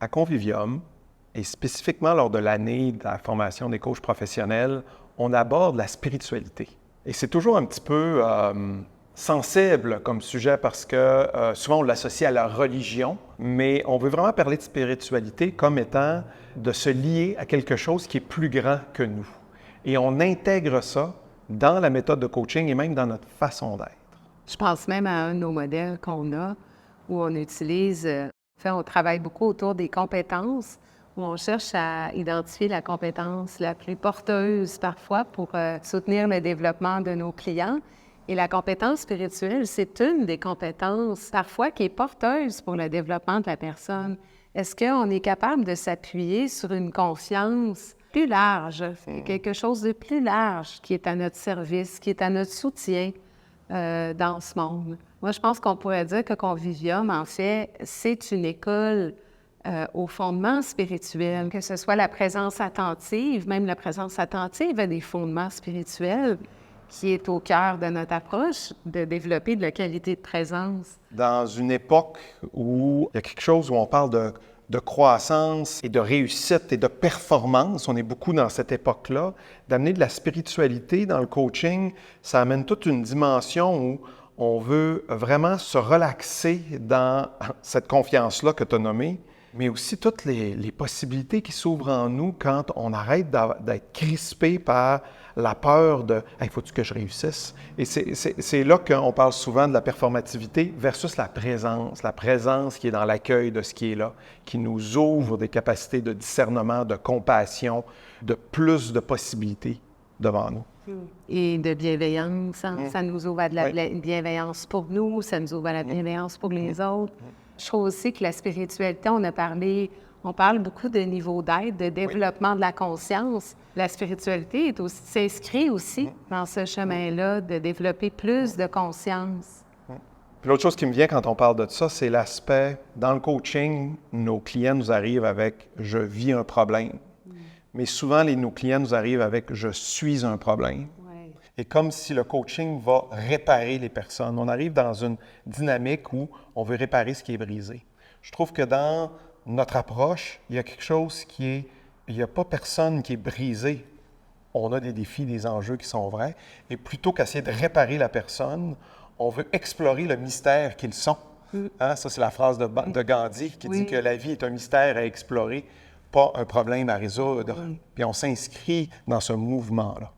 À Convivium, et spécifiquement lors de l'année de la formation des coachs professionnels, on aborde la spiritualité. Et c'est toujours un petit peu sensible comme sujet parce que souvent on l'associe à la religion, mais on veut vraiment parler de spiritualité comme étant de se lier à quelque chose qui est plus grand que nous. Et on intègre ça dans la méthode de coaching et même dans notre façon d'être. Je pense même à un de nos modèles qu'on a, où on utilise, on travaille beaucoup autour des compétences, où on cherche à identifier la compétence la plus porteuse parfois pour soutenir le développement de nos clients. Et la compétence spirituelle, c'est une des compétences parfois qui est porteuse pour le développement de la personne. Est-ce qu'on est capable de s'appuyer sur une confiance plus large, quelque chose de plus large qui est à notre service, qui est à notre soutien dans ce monde? Moi, je pense qu'on pourrait dire que Convivium, en fait, c'est une école au fondement spirituel, que ce soit la présence attentive, même la présence attentive a des fondements spirituels qui est au cœur de notre approche de développer de la qualité de présence. Dans une époque où il y a quelque chose où on parle de croissance et de réussite et de performance, on est beaucoup dans cette époque-là, d'amener de la spiritualité dans le coaching, ça amène toute une dimension où on veut vraiment se relaxer dans cette confiance-là que tu as nommée, mais aussi toutes les possibilités qui s'ouvrent en nous quand on arrête d'être crispé par la peur de « il faut-tu que je réussisse? » Et c'est là qu'on parle souvent de la performativité versus la présence qui est dans l'accueil de ce qui est là, qui nous ouvre des capacités de discernement, de compassion, de plus de possibilités devant nous. Et de bienveillance, hein? Ça nous ouvre à de la bienveillance pour nous, ça nous ouvre à la bienveillance pour les autres. Je trouve aussi que la spiritualité, on parle beaucoup de niveau d'être, de développement de la conscience. La spiritualité s'inscrit aussi dans ce chemin-là de développer plus de conscience. Puis l'autre chose qui me vient quand on parle de ça, c'est l'aspect, dans le coaching, nos clients nous arrivent avec « je vis un problème ». Mais souvent, nos clients nous arrivent avec « je suis un problème ». Et comme si le coaching va réparer les personnes. On arrive dans une dynamique où on veut réparer ce qui est brisé. Je trouve que dans notre approche, il y a quelque chose il n'y a pas personne qui est brisé. On a des défis, des enjeux qui sont vrais. Et plutôt qu'essayer de réparer la personne, on veut explorer le mystère qu'ils sont. Hein? Ça, c'est la phrase de Gandhi qui dit que la vie est un mystère à explorer, pas un problème à résoudre. Puis on s'inscrit dans ce mouvement-là.